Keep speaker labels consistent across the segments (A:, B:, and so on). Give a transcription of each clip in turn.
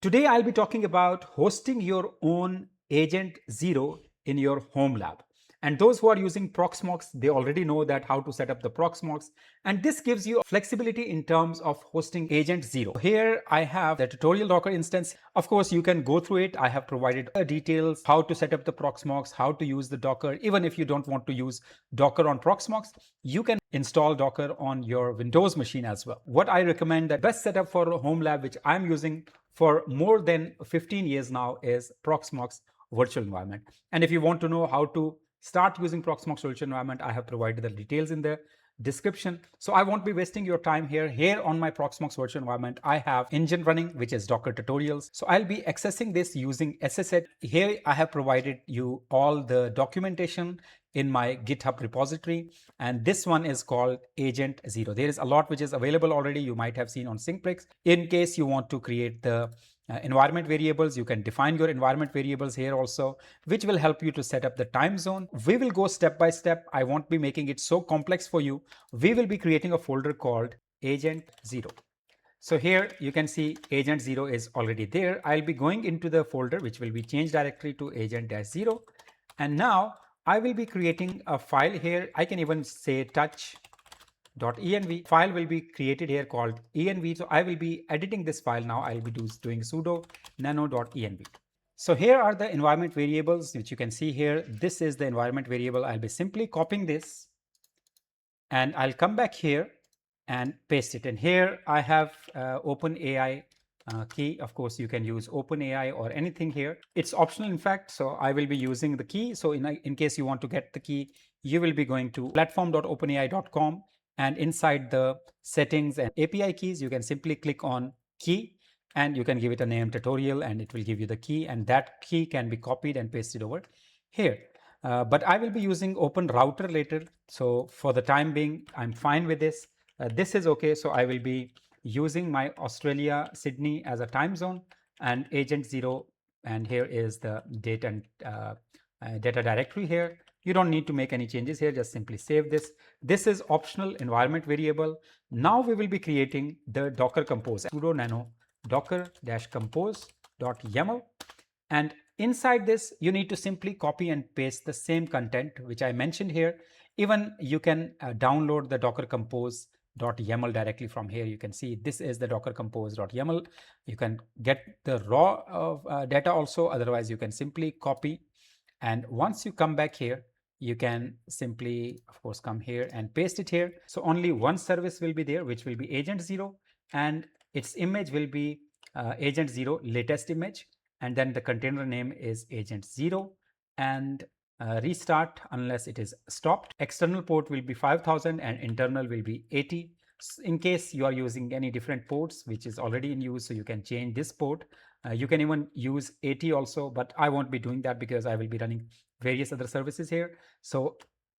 A: Today, I'll be talking about hosting your own Agent Zero in your home lab. And those who are using Proxmox, they already know that how to set up the Proxmox. And this gives you flexibility in terms of hosting Agent Zero. Here I have the tutorial Docker instance. Of course, you can go through it. I have provided details, how to set up the Proxmox, how to use the Docker. Even if you don't want to use Docker on Proxmox, you can install Docker on your Windows machine as well. What I recommend, the best setup for a home lab, which I'm using for more than 15 years now, is Proxmox virtual environment. And if you want to know how to start using Proxmox virtual environment, I have provided the details in the description. So I won't be wasting your time here. Here on my Proxmox virtual environment, I have engine running, which is Docker tutorials. So I'll be accessing this using SSH. Here I have provided you all the documentation in my GitHub repository. And this one is called Agent Zero. There is a lot which is available already. You might have seen on syncbricks. In case you want to create the environment variables, you can define your environment variables here also, which will help you to set up the time zone. We will go step by step. I won't be making it so complex for you. We will be creating a folder called Agent Zero. So here you can see Agent Zero is already there. I'll be going into the folder, which will be changed directly to Agent-0. And now I will be creating a file here. I can even say touch.env. File will be created here called env. So I will be editing this file now. I'll be doing sudo nano.env. So here are the environment variables, which you can see here. This is the environment variable. I'll be simply copying this and I'll come back here and paste it. And here I have OpenAI key. Of course, you can use OpenAI or anything here. It's optional, in fact. So I will be using the key. So in case you want to get the key, you will be going to platform.openai.com, and inside the settings and API keys, you can simply click on key and you can give it a name tutorial and it will give you the key, and that key can be copied and pasted over here. But I will be using OpenRouter later. So for the time being, I'm fine with this. This is okay. So I will be using my Australia, Sydney as a time zone, and Agent Zero. And here is the data and data directory here. You don't need to make any changes here. Just simply save this. This is optional environment variable. Now we will be creating the Docker compose, sudo nano docker-compose.yaml. And inside this, you need to simply copy and paste the same content which I mentioned here. Even you can download the Docker compose.yaml directly from here. You can see this is the Docker compose.yaml. You can get the raw data also. Otherwise, you can simply copy. And once you come back here, you can simply, of course, come here and paste it here. So only one service will be there, which will be Agent Zero, and its image will be Agent Zero latest image. And then the container name is Agent Zero, and restart unless it is stopped. External port will be 5000 and internal will be 80. In case you are using any different ports, which is already in use, so you can change this port. You can even use 80 also, but I won't be doing that because I will be running various other services here. So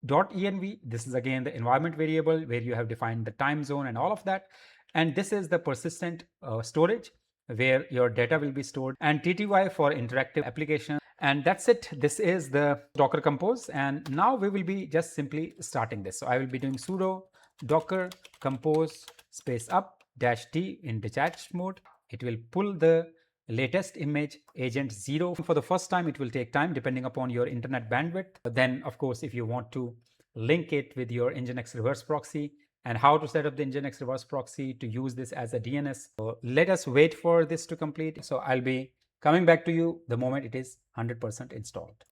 A: .env, this is again the environment variable where you have defined the time zone and all of that. And this is the persistent storage where your data will be stored, and TTY for interactive application. And that's it. This is the Docker compose. And now we will be just simply starting this. So I will be doing sudo docker compose space up -d in detached mode. It will pull the latest image Agent Zero. For the first time, it will take time depending upon your internet bandwidth. But then, of course, if you want to link it with your Nginx reverse proxy, and how to set up the Nginx reverse proxy to use this as a DNS. So let us wait for this to complete. So I'll be coming back to you the moment it is 100% installed.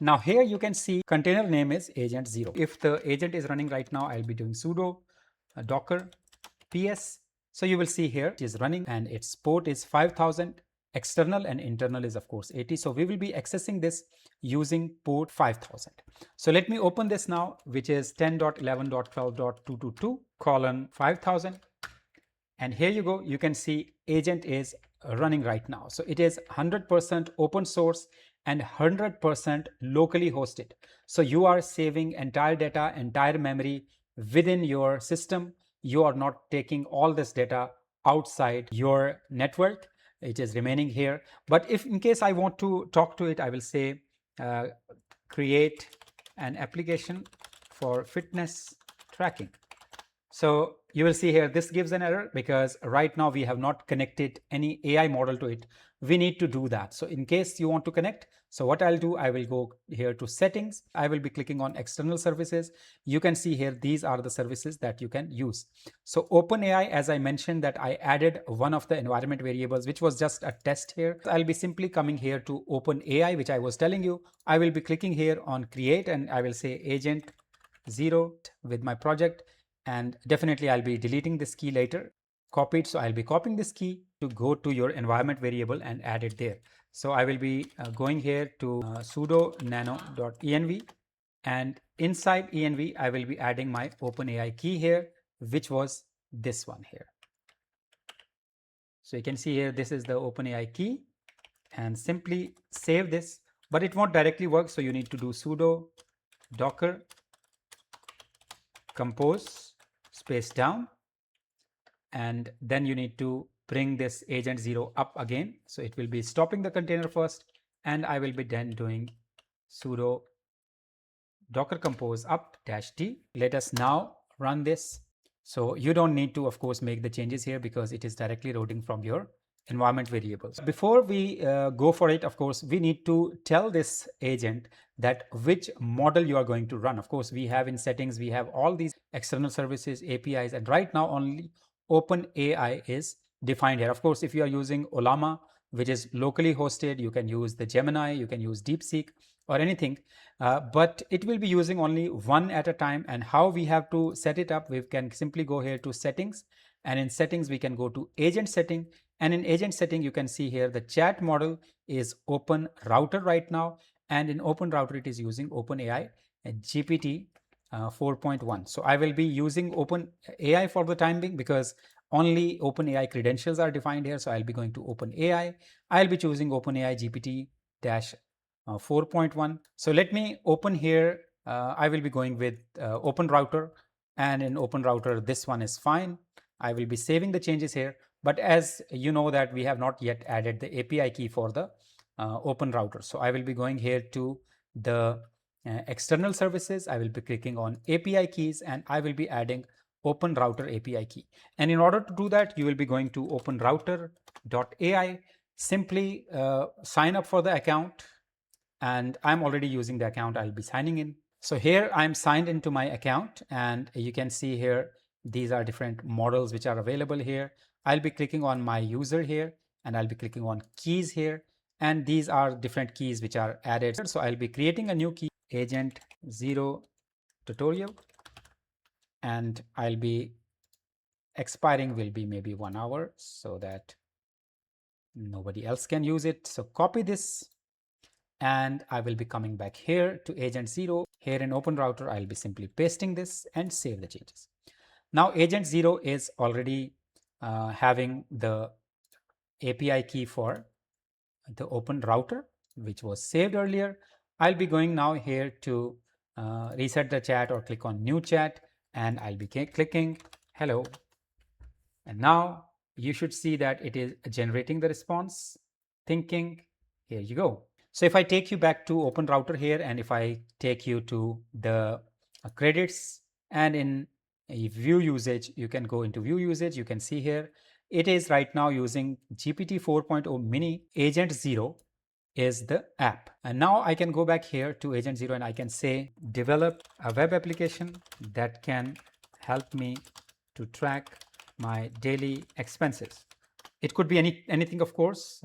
A: Now here you can see container name is Agent Zero. If the agent is running right now, I'll be doing sudo docker ps. So you will see here it is running and its port is 5000. External and internal is of course 80. So we will be accessing this using port 5000. So let me open this now, which is 10.11.12.222:5000. And here you go. You can see agent is running right now. So it is 100% open source and 100% locally hosted. So you are saving entire data, entire memory within your system. You are not taking all this data outside your network. It is remaining here. But if in case I want to talk to it, I will say create an application for fitness tracking. So you will see here this gives an error because right now we have not connected any AI model to it. We need to do that. So in case you want to connect, so what I'll do, I will go here to settings. I will be clicking on external services. You can see here, these are the services that you can use. So OpenAI, as I mentioned, that I added one of the environment variables, which was just a test here. I'll be simply coming here to OpenAI, which I was telling you. I will be clicking here on create and I will say agent 0 with my project. And definitely I'll be deleting this key later. Copied. So I'll be copying this key to go to your environment variable and add it there. So I will be going here to sudo nano.env, and inside env I will be adding my OpenAI key here, which was this one here. So you can see here, this is the OpenAI key, and simply save this, but it won't directly work. So you need to do sudo docker compose space down, and then you need to bring this agent 0 up again. So it will be stopping the container first, and I will be then doing sudo docker compose up -d. Let us now run this. So you don't need to, of course, make the changes here because it is directly loading from your environment variables. Before we go for it, of course, we need to tell this agent that which model you are going to run. Of course, we have in settings, we have all these external services, APIs, and right now only OpenAI is defined here. Of course, if you are using Ollama, which is locally hosted, you can use the Gemini, you can use DeepSeek or anything, but it will be using only one at a time. And how we have to set it up, we can simply go here to settings, and in settings we can go to agent setting, and in agent setting you can see here the chat model is OpenRouter right now, and in OpenRouter it is using OpenAI GPT 4.1. So I will be using OpenAI for the time being because only OpenAI credentials are defined here. So I'll be going to OpenAI. I'll be choosing OpenAI GPT 4.1. So let me open here. I will be going with OpenRouter, and in OpenRouter this one is fine. I will be saving the changes here, but as you know that we have not yet added the API key for the OpenRouter. So I will be going here to the external services. I will be clicking on API keys, and I will be adding OpenRouter API key. And in order to do that, you will be going to openrouter.ai. Simply sign up for the account, and I'm already using the account. I'll be signing in. So here I'm signed into my account, and you can see here these are different models which are available here. I'll be clicking on my user here, and I'll be clicking on keys here, and these are different keys which are added. So I'll be creating a new key, agent 0 tutorial, and I'll be expiring will be maybe 1 hour so that nobody else can use it. So copy this, and I will be coming back here to agent 0. Here in OpenRouter, I'll be simply pasting this and save the changes. Now agent 0 is already having the API key for the OpenRouter, which was saved earlier. I'll be going now here to reset the chat or click on new chat, and I'll be clicking hello. And now you should see that it is generating the response, thinking, here you go. So if I take you back to OpenRouter here, and if I take you to the credits, and in view usage, you can go into view usage. You can see here, it is right now using GPT 4.0 mini. Agent 0 is the app. And now I can go back here to agent 0, and I can say, develop a web application that can help me to track my daily expenses. It could be anything, of course.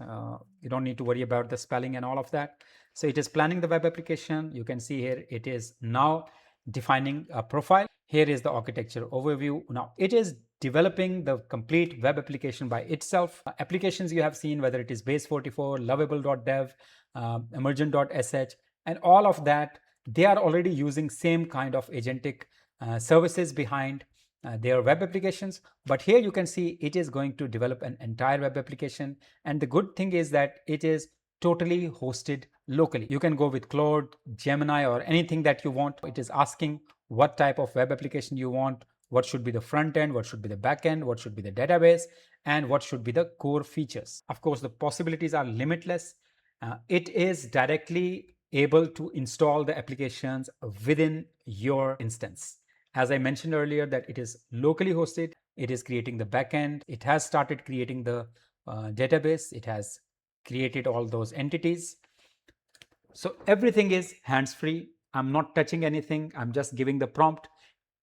A: You don't need to worry about the spelling and all of that. So it is planning the web application. You can see here, it is now defining a profile. Here is the architecture overview. Now it is developing the complete web application by itself. Applications you have seen, whether it is base44, lovable.dev, emergent.sh, and all of that, they are already using same kind of agentic services behind their web applications. But here you can see it is going to develop an entire web application. And the good thing is that it is totally hosted locally. You can go with Claude, Gemini, or anything that you want. It is asking what type of web application you want, what should be the front end, what should be the back end, what should be the database, and what should be the core features. Of course, the possibilities are limitless. It is directly able to install the applications within your instance. As I mentioned earlier, that it is locally hosted. It is creating the backend. It has started creating the database. It has created all those entities. So everything is hands-free. I'm not touching anything. I'm just giving the prompt.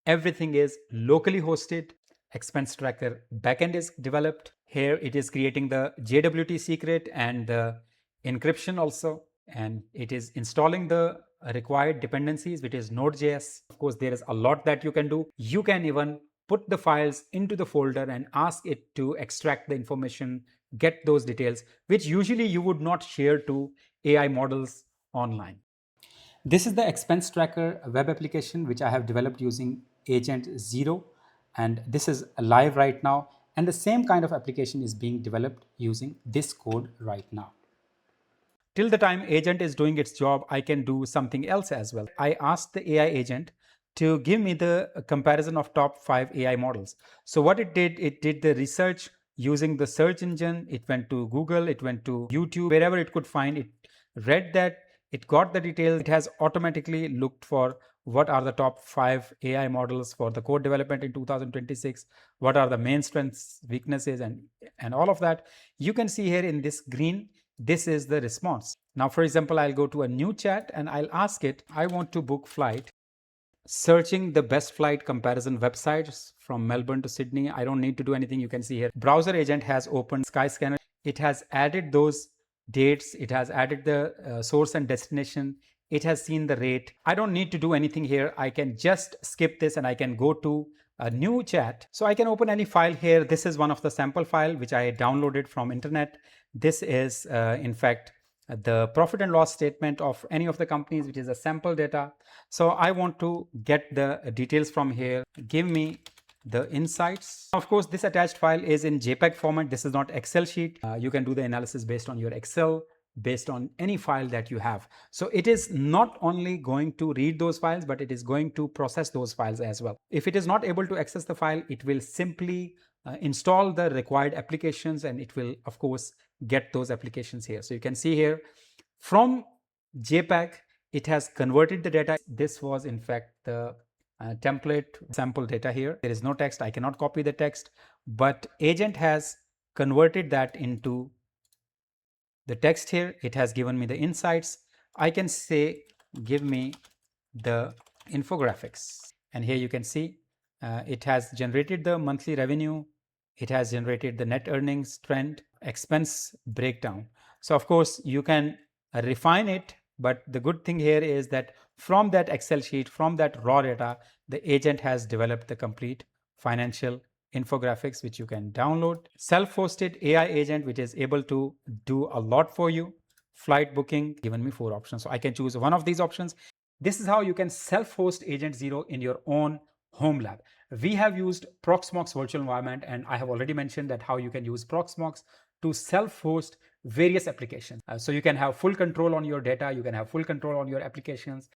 A: Everything is locally hosted. Expense tracker backend is developed. Here it is creating the JWT secret and the encryption also. And it is installing the required dependencies, which is Node.js. Of course, there is a lot that you can do. You can even put the files into the folder and ask it to extract the information, get those details, which usually you would not share to AI models online. This is the expense tracker web application which I have developed using Agent Zero, and this is live right now. And the same kind of application is being developed using this code right now. Till the time agent is doing its job, I can do something else as well. I asked the AI agent to give me the comparison of top 5 AI models. So what it did the research using the search engine. It went to Google, it went to YouTube, wherever it could find. It read that, it got the details. It has automatically looked for what are the top 5 AI models for the code development in 2026, what are the main strengths, weaknesses, and all of that. You can see here in this green, this is the response. Now, for example, I'll go to a new chat and I'll ask it, I want to book flight. Searching the best flight comparison websites from Melbourne to Sydney. I don't need to do anything. You can see here, browser agent has opened Skyscanner. It has added those dates. It has added the source and destination. It has seen the rate. I don't need to do anything here. I can just skip this and I can go to a new chat. So I can open any file here. This is one of the sample file which I downloaded from internet. This is in fact the profit and loss statement of any of the companies, which is a sample data. So I want to get the details from here. Give me the insights. Of course, this attached file is in JPEG format. This is not Excel sheet. You can do the analysis based on your Excel, based on any file that you have. So it is not only going to read those files, but it is going to process those files as well. If it is not able to access the file, it will simply install the required applications, and it will of course get those applications here. So you can see here from JPEG, it has converted the data. This was in fact the template sample data here. There is no text. I cannot copy the text, but agent has converted that into the text here. It has given me the insights. I can say, give me the infographics. And here you can see it has generated the monthly revenue. It has generated the net earnings trend, expense breakdown. So of course you can refine it, but the good thing here is that from that Excel sheet, from that raw data, the agent has developed the complete financial infographics, which you can download. Self-hosted AI agent, which is able to do a lot for you. Flight booking, given me 4 options. So I can choose one of these options. This is how you can self-host Agent Zero in your own home lab. We have used Proxmox virtual environment, and I have already mentioned that how you can use Proxmox to self-host various applications. So you can have full control on your data, you can have full control on your applications.